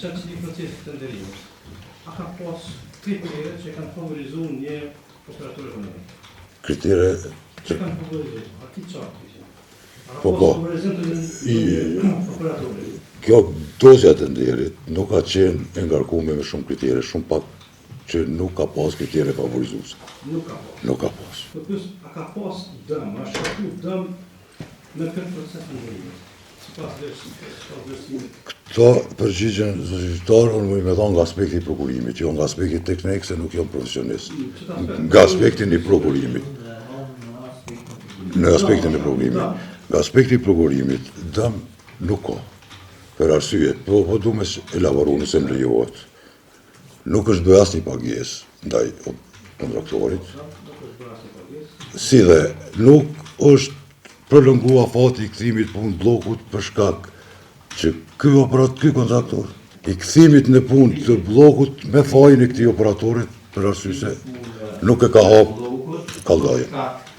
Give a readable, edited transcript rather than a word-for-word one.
gjatë një procesit të nderimit, a ka pas kritere që kanë favorizuar një operator ekonomik? Kritere Që kanë favorizuar? A ti qartë? A ka Po, pas favorizim të një operatorit? kjo dosja të nderit nuk ka qenë ngarkuar me shumë kritere, shumë pak që nuk ka pas kritere favorizuese. Nuk ka pas. Nuk ka pas. Në plus, a ka pas dëm, a shkaktu dëm në këtë proces të nderimit? Sipas vlerësimit. Këto përgjigjen zotëtar, unë më thonë nga aspekti i prokurimit, jo nga aspekti teknik se nuk jam profesionist. Nga aspektin i prokurimit. Në aspektin e prokurimit. Nga aspekti i prokurimit, dëm nuk ka. Për arsye, po du me elaboru nëse më lejohet. Nuk është bërë asnjë pagesë ndaj kontraktorit. Si dhe nuk është prolongua fati i kthimit punë bllokut për shkak që ky kontraktor i kthimit në punë të bllokut me fajin e këtij operatorit për arsye se nuk e ka hap kalldajen.